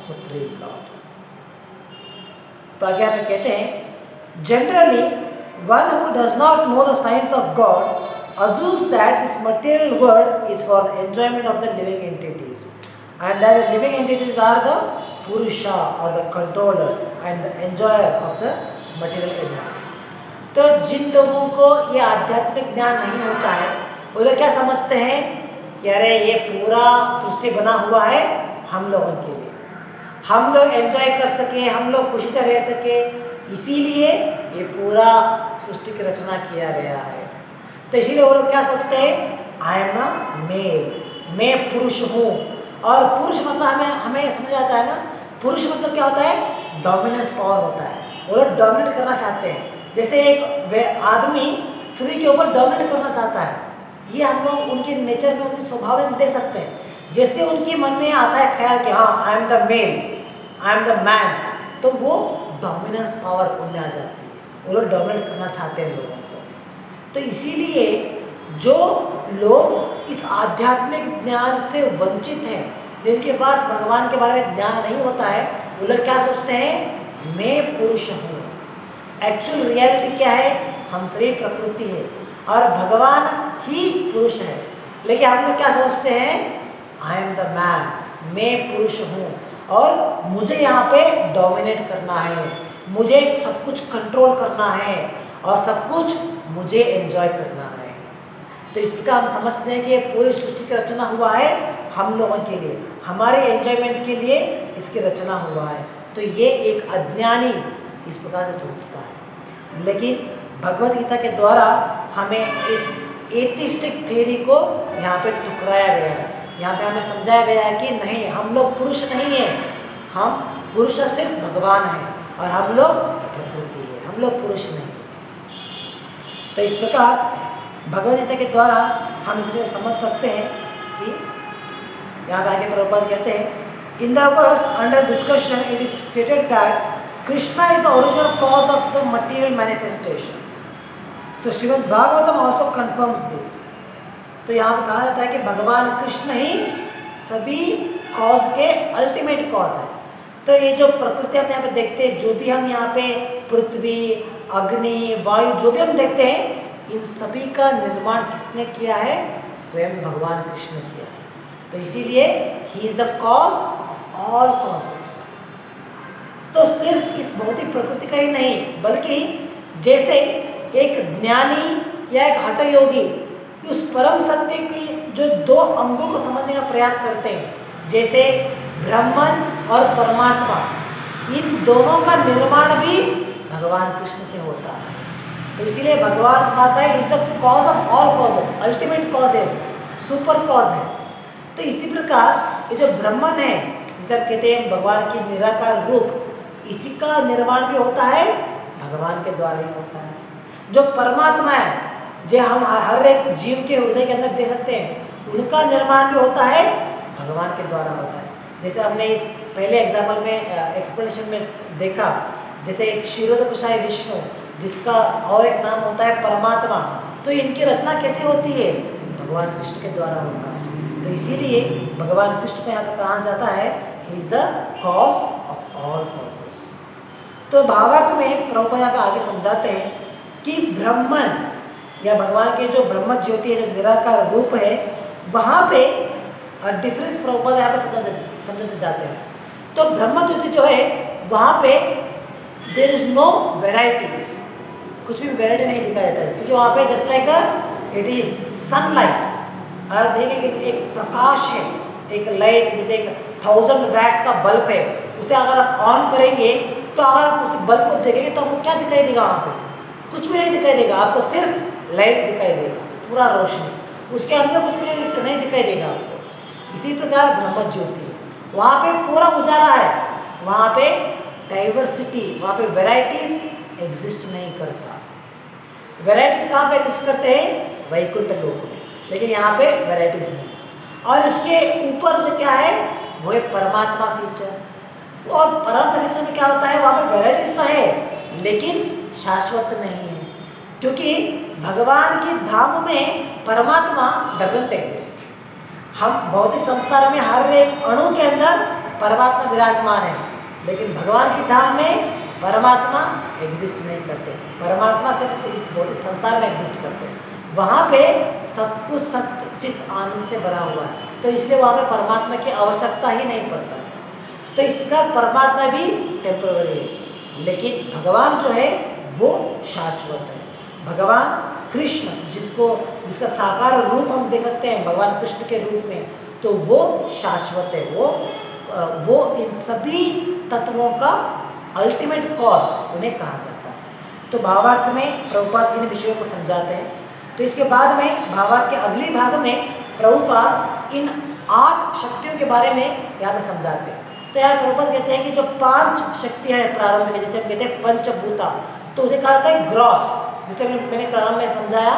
supreme Lord. तो आगे आप कहते हैं, generally one who does not know the science of God assumes that this material world is for the enjoyment of the living entities, and that the living entities are the Purusha or the controllers and the enjoyer of the material energy. तो जिन लोगों को ये आध्यात्मिक ज्ञान नहीं होता है वो लोग क्या समझते हैं कि अरे ये पूरा सृष्टि बना हुआ है हम लोगों के लिए, हम लोग एंजॉय कर सके, हम लोग खुशी से रह सके, इसीलिए ये पूरा सृष्टि की रचना किया गया है। तो इसीलिए वो लोग क्या सोचते हैं, आई एम अ मेल, मैं पुरुष हूँ। और पुरुष मतलब हमें समझ आता है ना, पुरुष मतलब क्या होता है, डोमिनेंस पावर होता है। वो लोग डोमिनेट करना चाहते हैं। जैसे एक आदमी स्त्री के ऊपर डोमिनेट करना चाहता है, ये हम लोग उनके नेचर में, उनके स्वभाव में देख सकते हैं। जैसे उनके मन में आता है ख्याल कि हाँ I am the male, I am the man, तो वो डोमिनेंस पावर उनमें आ जाती है। वो लोग डोमिनेट करना चाहते हैं लोगों को। तो इसीलिए जो लोग इस आध्यात्मिक ज्ञान से वंचित हैं, जिनके पास भगवान के बारे में ज्ञान नहीं होता है, वो लोग क्या सोचते हैं, मैं पुरुष हूँ। एक्चुअल रियलिटी क्या है, हम सभी प्रकृति है और भगवान ही पुरुष है। लेकिन हम लोग क्या सोचते हैं, आई एम द मैन, मैं पुरुष हूँ और मुझे यहाँ पे डोमिनेट करना है, मुझे सब कुछ कंट्रोल करना है और सब कुछ मुझे एंजॉय करना है। तो इस प्रकार हम समझते हैं कि ये पूरी सृष्टि की रचना हुआ है हम लोगों के लिए, हमारे एंजॉयमेंट के लिए इसकी रचना हुआ है। तो ये एक अज्ञानी इस प्रकार से सोचता है। लेकिन भगवद गीता के द्वारा हमें इस एथिस्टिक थ्योरी को यहाँ पे ठुकराया गया है। यहाँ पे हमें समझाया गया है कि नहीं, हम लोग पुरुष नहीं है, हम पुरुष सिर्फ भगवान है और हम लोग प्रकृति है, हम लोग पुरुष नहीं। तो इस प्रकार भगवद गीता के द्वारा हम इसे समझ सकते हैं कि यहाँ पे आगे प्रभुपाद कहते हैं, in the verse under discussion it is stated that Krishna is the original cause of the material manifestation. तो Srimad Bhagavatam also confirms this. तो यहाँ पे कहा जाता है कि भगवान कृष्ण ही सभी कॉज के अल्टीमेट कॉज है। तो ये जो प्रकृति हम यहाँ पे देखते हैं, जो भी हम यहाँ पे पृथ्वी, अग्नि, वायु जो भी हम देखते हैं, इन सभी का निर्माण किसने किया है? स्वयं भगवान कृष्ण ने किया है। तो इसीलिए he is the cause of all causes. तो सिर्फ इस भौतिक प्रकृति का ही नहीं, बल्कि जैसे एक ज्ञानी या एक हठ योगी उस परम सत्य की जो दो अंगों को समझने का प्रयास करते हैं, जैसे ब्रह्मन और परमात्मा, इन दोनों का निर्माण भी भगवान कृष्ण से होता है। तो इसीलिए भगवान कहता है is the cause of all causes, ultimate cause है, सुपर कॉज है। तो इसी प्रकार ये जो ब्रह्मन है, जिसे हम कहते हैं भगवान की निराकार रूप, इसी का निर्माण भी होता है भगवान के द्वारा ही होता है। जो परमात्मा है, जो हम हर एक जीव के हृदय के अंदर देख सकते हैं, उनका निर्माण भी होता है भगवान के द्वारा होता है। जैसे हमने इस पहले एग्जाम्पल में एक्सप्लेनेशन में देखा, जैसे एक क्षीरोदकशाही विष्णु जिसका और एक नाम होता है परमात्मा, तो इनकी रचना कैसे होती है? भगवान कृष्ण के द्वारा होता है। तो इसीलिए भगवान कृष्ण को यहाँ पर कहा जाता है he is the cause of all causes. तो भावार्थ में प्रभुपाद यहाँ पे आगे समझाते हैं कि ब्रह्मन या भगवान के जो ब्रह्म ज्योति है, जो निराकार रूप है, वहाँ पे डिफरेंस प्रभुपाद यहाँ पे समझाते जाते हैं। तो ब्रह्म ज्योति जो है वहाँ पे देयर इज नो वेराइटीज, कुछ भी वेराइटी नहीं दिखाया जाता है, क्योंकि वहाँ पे just like it is sunlight. और देखिए एक प्रकाश है, एक लाइट, जैसे एक 1000 वैट्स का बल्ब है, उसे अगर आप ऑन करेंगे तो अगर आप उस बल्ब को देखेंगे तो आपको क्या दिखाई देगा? वहाँ पे कुछ भी नहीं दिखाई देगा, आपको सिर्फ लाइट दिखाई देगा, पूरा रोशनी, उसके अंदर कुछ भी नहीं दिखाई देगा आपको। इसी प्रकार ब्रह्म ज्योति, वहाँ पे पूरा उजाला है, वहाँ पे डाइवर्सिटी, वहाँ पे वेराइटीज एग्जिस्ट नहीं करता। वेराइटीज कहाँ पे एग्जिस्ट करते हैं? वैकुंठ लोक में, लेकिन यहाँ पे वेराइटीज नहीं। और इसके ऊपर से क्या है? वो है परमात्मा फीचर। और परमात्मा फीचर में क्या होता है? वहाँ पे वेराइटीज तो है लेकिन शाश्वत नहीं है, क्योंकि भगवान के धाम में परमात्मा डजंट एग्जिस्ट। हम भौतिक संसार में हर एक अणु के अंदर परमात्मा विराजमान है, लेकिन भगवान के धाम में परमात्मा एग्जिस्ट नहीं करते। परमात्मा सिर्फ इस भौतिक संसार में एग्जिस्ट करते हैं, वहाँ पे सब कुछ सत्य चित्त आनंद से भरा हुआ है, तो इसलिए वहाँ पे परमात्मा की आवश्यकता ही नहीं पड़ता। तो इस प्रकार परमात्मा भी टेम्पररी है, लेकिन भगवान जो है वो शाश्वत है। भगवान कृष्ण जिसका साकार रूप हम देख सकते हैं भगवान कृष्ण के रूप में, तो वो शाश्वत है, वो इन सभी तत्वों का अल्टीमेट कॉज उन्हें कहा जाता है। तो भावार्थ में प्रभुपाद इन विषयों को समझाते हैं। तो इसके बाद में भावार्थ के अगले भाग में प्रभुपाद इन 8 शक्तियों के बारे में यहाँ पे समझाते हैं। तो यहाँ प्रभुपाद कहते हैं कि जो 5 शक्तियाँ हैं प्रारंभ में, जैसे हम कहते हैं पंचभूता, तो उसे कहा जाता है ग्रॉस, जिसे मैंने प्रारंभ में समझाया।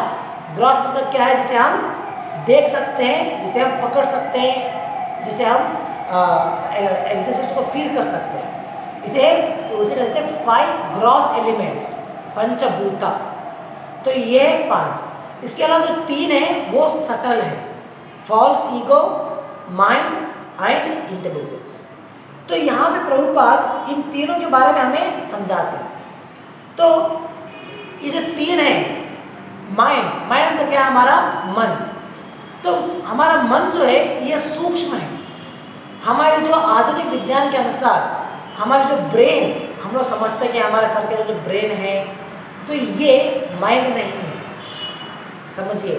ग्रॉस मतलब क्या है? जिसे हम देख सकते हैं, जिसे हम पकड़ सकते हैं, जिसे हम एग्जिस्टेंस को फील कर सकते हैं, उसे कहते हैं 5 ग्रॉस एलिमेंट्स, पंचभूता। तो ये 5। इसके अलावा जो 3 है वो सटल है, false ego, mind and intelligence. तो यहाँ पे प्रभुपाद इन तीनों के बारे में हमें समझाते हैं। तो ये जो 3 है, माइंड मतलब क्या है? हमारा मन। तो हमारा मन जो है ये सूक्ष्म है। हमारे जो आधुनिक विज्ञान के अनुसार हमारे जो ब्रेन, हम लोग समझते हैं कि हमारे सर के जो ब्रेन है, तो ये माइंड नहीं है। समझिए,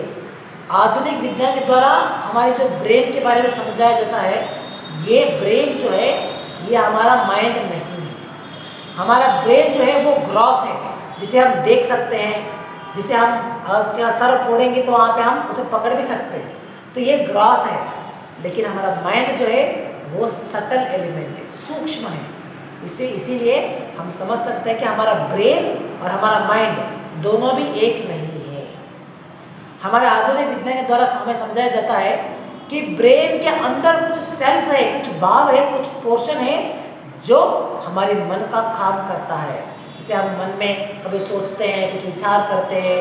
आधुनिक विज्ञान के द्वारा हमारे जो ब्रेन के बारे में समझाया जाता है, ये ब्रेन जो है ये हमारा माइंड नहीं है। हमारा ब्रेन जो है वो ग्रॉस है, जिसे हम देख सकते हैं, जिसे हम सर फोड़ेंगे तो वहाँ पे हम उसे पकड़ भी सकते हैं, तो ये ग्रॉस है। लेकिन हमारा माइंड जो है वो सटल एलिमेंट है, सूक्ष्म है। इसीलिए हम समझ सकते हैं कि हमारा ब्रेन और हमारा माइंड दोनों भी एक नहीं है। हमारे आधुनिक विज्ञान के द्वारा हमें समझाया जाता है कि ब्रेन के अंदर कुछ सेल्स है, कुछ भाग है, कुछ पोर्शन है जो हमारे मन का काम करता है। जैसे हम मन में कभी सोचते हैं, कुछ विचार करते हैं,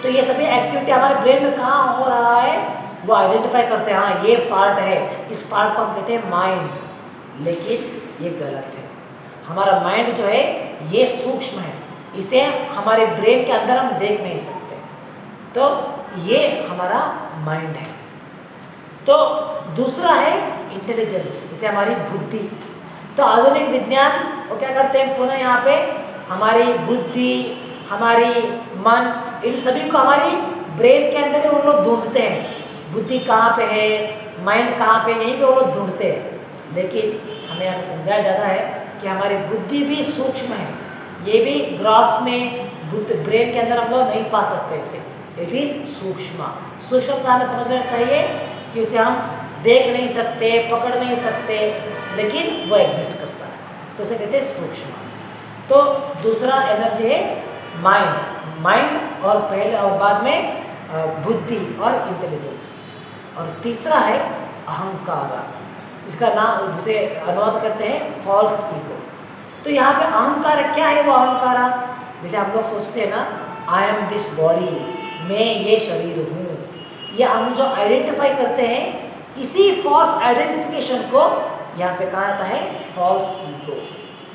तो ये सभी एक्टिविटी हमारे ब्रेन में कहाँ हो रहा है वो आइडेंटिफाई करते हैं। हाँ, ये पार्ट है, इस पार्ट को हम कहते हैं माइंड। लेकिन ये गलत है। हमारा माइंड जो है ये सूक्ष्म है, इसे हमारे ब्रेन के अंदर हम देख नहीं सकते। तो ये हमारा माइंड है। तो दूसरा है इंटेलिजेंस, जैसे हमारी बुद्धि। तो आधुनिक विज्ञान वो क्या करते हैं, पुनः यहाँ पे हमारी बुद्धि, हमारी मन, इन सभी को हमारी ब्रेन के अंदर ही वो लोग ढूंढते हैं। बुद्धि कहाँ पे है, माइंड कहाँ पे, यहीं पे वो लोग ढूंढते हैं। लेकिन हमें यहाँ पे समझाया जाता है कि हमारी बुद्धि भी सूक्ष्म है, ये भी ग्रॉस में बुद्ध ब्रेन के अंदर हम लोग नहीं पा सकते इसे। इट इज सूक्ष्म। सूक्ष्म का हमें समझ लेना चाहिए कि उसे हम देख नहीं सकते, पकड़ नहीं सकते, लेकिन वो एग्जिस्ट करता है, तो उसे कहते हैं सूक्ष्म। तो दूसरा एनर्जी है माइंड। माइंड और पहले और बाद में बुद्धि और इंटेलिजेंस। और तीसरा है अहंकार, इसका नाम जिसे अनुवाद करते हैं फॉल्स ईगो। तो यहाँ पे अहंकार क्या है, वो अहंकार जैसे हम लोग सोचते हैं ना, आई एम दिस बॉडी, मैं ये शरीर हूँ, ये हम जो आइडेंटिफाई करते हैं, इसी फॉल्स आइडेंटिफिकेशन को यहाँ पे कहा जाता है फॉल्स ईगो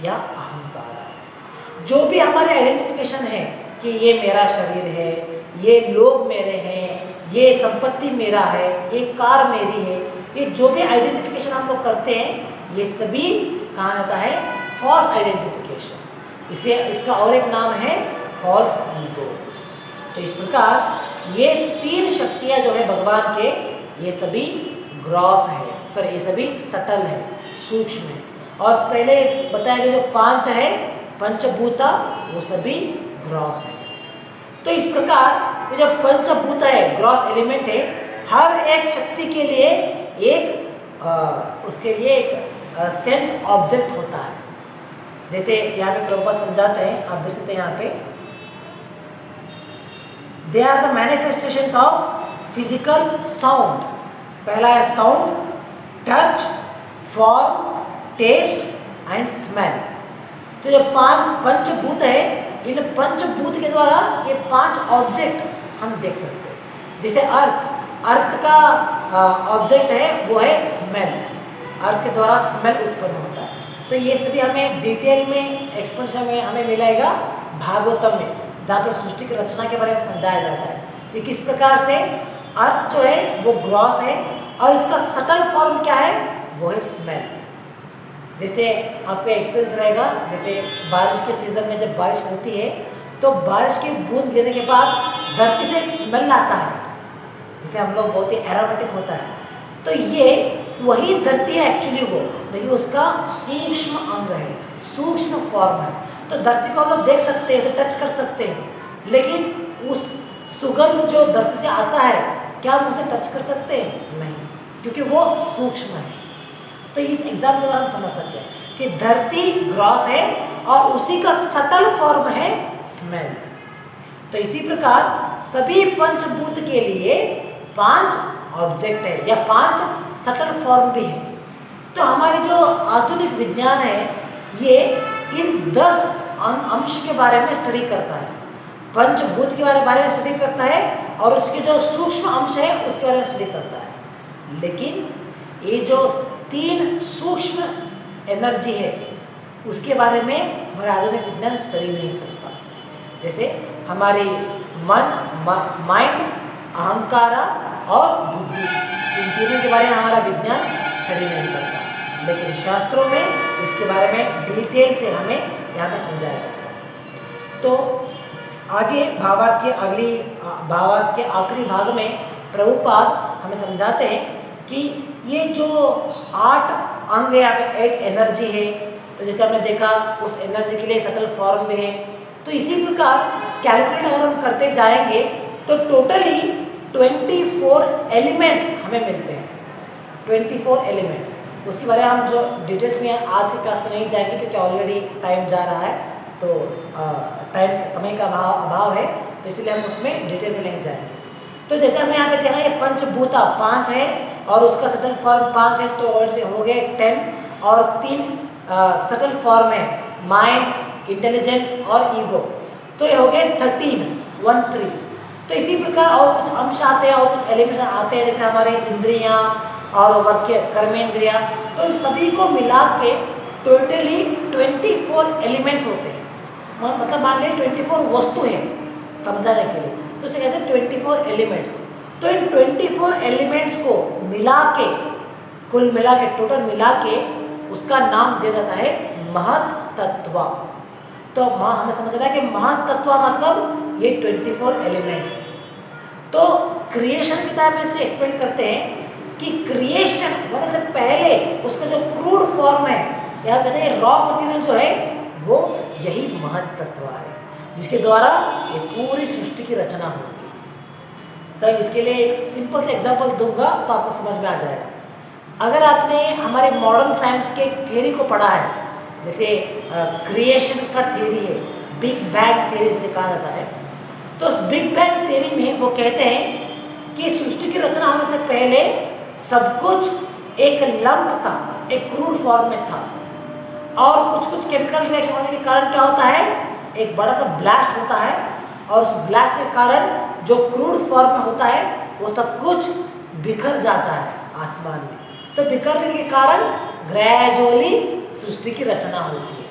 या अहंकार। जो भी हमारे आइडेंटिफिकेशन है कि ये मेरा शरीर है, ये लोग मेरे हैं, ये संपत्ति मेरा है, ये कार मेरी है, ये जो भी आइडेंटिफिकेशन हम लोग करते हैं, ये सभी कहा जाता है फॉल्स आइडेंटिफिकेशन। इसे इसका और एक नाम है फॉल्स ईगो। तो इस प्रकार ये तीन शक्तियां जो है भगवान के, ये सभी ग्रॉस है, सॉरी ये सभी सटल है, सूक्ष्म है। और पहले बताया गया जो पांच है पंचभूता, वो सभी ग्रॉस है। तो इस प्रकार ये जो पंचभूत है, ग्रॉस एलिमेंट है, हर एक शक्ति के लिए एक उसके लिए एक सेंस ऑब्जेक्ट होता है। जैसे यहाँ पे प्रभुपाद समझाते हैं, आप देख सकते हैं यहाँ पे, they are the manifestations of physical sound. पहला है sound, touch, form, taste and smell. तो जो पांच पंचभूत है, इन पंचभूत के द्वारा ये पांच ऑब्जेक्ट हम देख सकते हैं। जैसे अर्थ का ऑब्जेक्ट है वो है स्मेल, अर्थ के द्वारा स्मेल उत्पन्न होता है। तो ये सभी हमें डिटेल में एक्सप्लेनेशन में हमें मिलेगा भागवतम में, जहाँ पर सृष्टि की रचना के बारे में समझाया जाता है कि किस प्रकार से अर्थ जो है वो ग्रॉस है और इसका सटल फॉर्म क्या है, वो है स्मेल। जैसे आपको एक्सपीरियंस रहेगा, जैसे बारिश के सीजन में जब बारिश होती है तो बारिश की बूंद गिरने के बाद धरती से एक स्मेल आता है, जिसे हम लोग बहुत ही एरोमेटिक होता है। तो ये वही धरती है एक्चुअली वो, लेकिन उसका सूक्ष्म अंग है, सूक्ष्म फॉर्म है। तो धरती को हम लोग देख सकते हैं, उसे टच कर सकते हैं, लेकिन उस सुगंध जो धरती से आता है, क्या हम उसे टच कर सकते हैं? नहीं, क्योंकि वो सूक्ष्म है। तो इस एग्जाम्पल में हम समझ सकते हैं कि धरती ग्रॉस है और उसी का सटल फॉर्म है स्मेल। तो इसी प्रकार सभी पंचभूत के लिए पांच ऑब्जेक्ट है या पांच सटल फॉर्म भी है। तो हमारी जो आधुनिक विज्ञान है, ये इन 10 अंश के बारे में स्टडी करता है, पंचभूत के बारे में स्टडी करता है और उसके जो सूक्ष्म अंश है उसके बारे में स्टडी करता है। लेकिन ये जो तीन सूक्ष्म एनर्जी है उसके बारे में हमारा आधुनिक विज्ञान स्टडी नहीं करता। जैसे हमारी मन, माइंड, अहंकार और बुद्धि, इन तीनों के बारे में हमारा विज्ञान स्टडी नहीं करता, लेकिन शास्त्रों में इसके बारे में डिटेल से हमें यहाँ पे समझाया जाता है। तो आगे भावार्थ के आखिरी भाग में प्रभुपाद हमें समझाते हैं कि ये जो 8 अंग है, यहाँ पे एक एनर्जी है, तो जैसे हमने देखा उस एनर्जी के लिए सटल फॉर्म भी है। तो इसी प्रकार कैलकुलेट अगर हम करते जाएंगे तो टोटली 24 एलिमेंट्स हमें मिलते हैं, 24 एलिमेंट्स। उसके बारे में हम जो डिटेल्स में आज की क्लास में नहीं जाएंगे क्योंकि ऑलरेडी टाइम जा रहा है, तो समय का अभाव है, तो इसलिए हम उसमें डिटेल में नहीं जाएंगे। तो जैसे हमने यहाँ पे देखा ये पंचभूता 5 है और उसका सटल फॉर्म 5 है, तो ऑलरेडी हो गए 10 और 3 सटल फॉर्म है माइंड, इंटेलिजेंस और ईगो, तो ये हो गए 13। तो इसी प्रकार और कुछ अंश आते हैं और कुछ एलिमेंट्स आते हैं, जैसे हमारे इंद्रियां और वाक्य कर्मेंद्रियां, तो सभी को मिला के टोटली 24 एलिमेंट्स होते हैं। मतलब मान लीजिए 24 वस्तु है समझाने के लिए, तो उसे कहते हैं 24 एलिमेंट्स। तो इन 24 एलिमेंट्स को मिला के, कुल मिला के, टोटल मिला के उसका नाम दिया जाता है महत्तत्व। तो हमें समझ रहा है कि महत्तत्व मतलब ये 24 एलिमेंट्स। तो क्रिएशन के टाइम में से एक्सप्लेन करते हैं कि क्रिएशन होने से पहले उसका जो क्रूड फॉर्म है, या कहते हैं रॉ मटेरियल जो है, वो यही महत्तत्व है जिसके द्वारा ये पूरी सृष्टि की रचना होती है। तो इसके लिए एक सिंपल सा एग्जांपल दूंगा तो आपको समझ में आ जाएगा। अगर आपने हमारे मॉडर्न साइंस के थ्योरी को पढ़ा है, जैसे क्रिएशन का थ्योरी है, बिग बैंग थ्योरी जिसे कहा जाता है, तो उस बिग बैंग थ्योरी में वो कहते हैं कि सृष्टि की रचना होने से पहले सब कुछ एक लंप था, एक क्रूड फॉर्म में था, और कुछ कुछ केमिकल रिएक्शन होने के कारण क्या होता है, एक बड़ा सा ब्लास्ट होता है, और उस ब्लास्ट के कारण जो क्रूड फॉर्म में होता है वो सब कुछ बिखर जाता है आसमान में। तो बिखरने के कारण ग्रेजुअली सृष्टि की रचना होती है।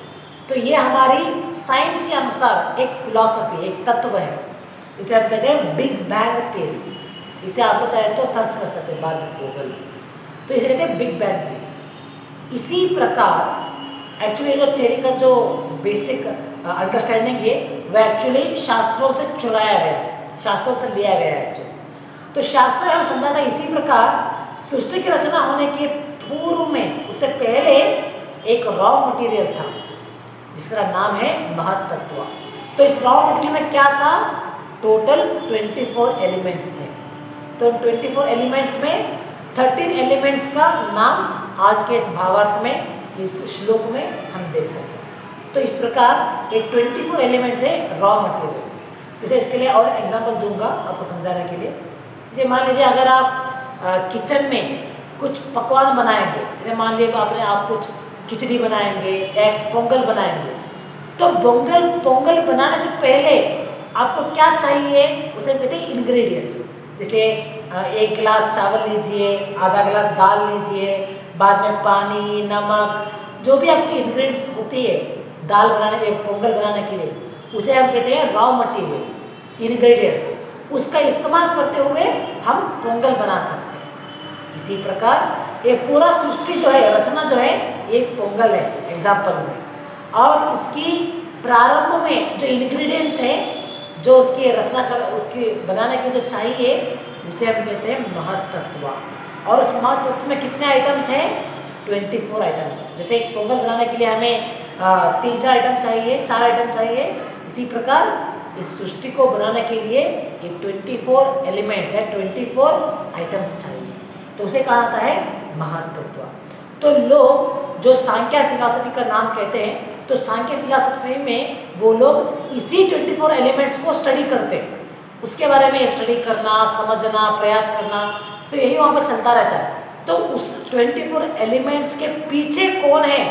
तो ये हमारी साइंस के अनुसार एक फिलॉसफी, एक तत्व है, इसे हम कहते हैं बिग बैंग थ्योरी। इसे आप लोग चाहे तो सर्च कर सकते हैं बाद में गूगल। तो इसे कहते हैं बिग बैंग थ्योरी। इसी प्रकार एक्चुअली जो थ्योरी का जो बेसिक अंडरस्टैंडिंग है वह एक्चुअली शास्त्रों से चुराया गया है, शास्त्रों से लिया गया है एक्चुअली। तो शास्त्र में हम समझा था इसी प्रकार सृष्टि की रचना होने के पूर्व में, उससे पहले एक रॉ मटेरियल था जिसका नाम है महत्तत्व। तो इस रॉ मटेरियल में क्या था, टोटल 24 एलिमेंट्स थे। तो 24 एलिमेंट्स में 13 एलिमेंट्स का नाम आज के इस भावार्थ में, इस श्लोक में हम देख सकते हैं। तो इस प्रकार एक 24 एलिमेंट्स है रॉ मटेरियल। जैसे इसके लिए और एग्जांपल दूंगा आपको समझाने के लिए। जैसे मान लीजिए अगर आप किचन में कुछ पकवान बनाएंगे, जैसे मान लीजिए आप कुछ खिचड़ी बनाएंगे या पोंगल बनाएंगे, तो पोंगल बनाने से पहले आपको क्या चाहिए, उसे कहते हैं इंग्रेडिएंट्स। जैसे 1 गिलास चावल लीजिए, आधा गिलास दाल लीजिए, बाद में पानी, नमक, जो भी आपकी इंग्रेडिएंट्स होती है दाल बनाने के, पोंगल बनाने के लिए, उसे हम कहते हैं रॉ मटेरियल, इंग्रेडिएंट्स। उसका इस्तेमाल करते हुए हम पोंगल बना सकते हैं। इसी प्रकार ये पूरा सृष्टि जो है, रचना जो है, एक पोंगल है एग्जाम्पल में। और इसकी प्रारंभ में जो इंग्रेडिएंट्स हैं, जो उसकी रचना कर, उसकी बनाने के जो चाहिए, उसे हम कहते हैं महत्तत्व। और उस महत्तत्व में कितने आइटम्स हैं, 24 आइटम्स। जैसे एक पोंगल बनाने के लिए हमें 3-4 आइटम चाहिए, 4 आइटम चाहिए, इसी प्रकार इस सृष्टि को बनाने के लिए ये 24 एलिमेंट्स है, 24 आइटम्स चाहिए, तो उसे कहा जाता है महत्तत्व। तो लोग जो सांख्य फिलॉसफी का नाम कहते हैं, तो सांख्य फिलॉसफी में वो लोग इसी 24 एलिमेंट्स को स्टडी करते हैं, उसके बारे में स्टडी करना, समझना, प्रयास करना, तो यही वहाँ पर चलता रहता है। तो उस 24 एलिमेंट्स के पीछे कौन है,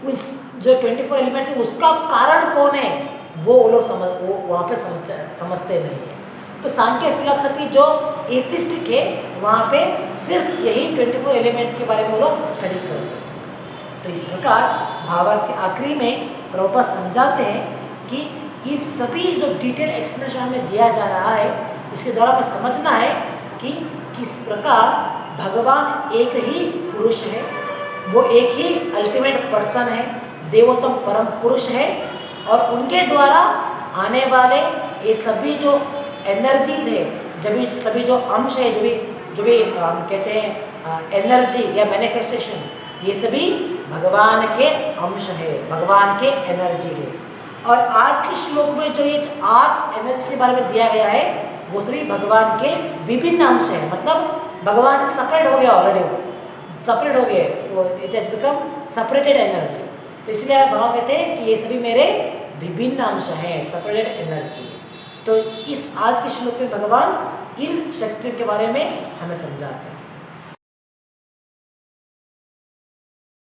उस जो 24 एलिमेंट्स है उसका कारण कौन है, वो लोग वो वहाँ पे समझते नहीं है। तो सांख्य फिलॉसफी जो एथिस्टिक है, वहाँ पे सिर्फ यही 24 एलिमेंट्स के बारे में वो लोग स्टडी करते हैं। तो इस प्रकार भावार्थ के आखिरी में प्रभुपाद समझाते हैं कि इन सभी जो डिटेल एक्सप्लेनेशन हमें दिया जा रहा है, इसके द्वारा हमें समझना है कि किस प्रकार भगवान एक ही पुरुष है, वो एक ही अल्टीमेट पर्सन है, देवोत्तम परम पुरुष है, और उनके द्वारा आने वाले ये सभी जो एनर्जीज है, सभी जो अंश है, जो भी हम कहते हैं एनर्जी या मैनिफेस्टेशन, ये सभी भगवान के अंश है, भगवान के एनर्जी है। और आज के श्लोक में जो ये 8 एनर्जी के बारे में दिया गया है, वो सभी भगवान के विभिन्न अंश है। मतलब भगवान सेपरेट हो गया, ऑलरेडी सेपरेट हो गए, वो it has become separated energy. तो इसलिए भगवान कहते हैं कि ये सभी मेरे विभिन्न अंश हैं, सेपरेटेड एनर्जी। तो इस आज के श्लोक में भगवान इन शक्तियों के बारे में हमें समझाते हैं।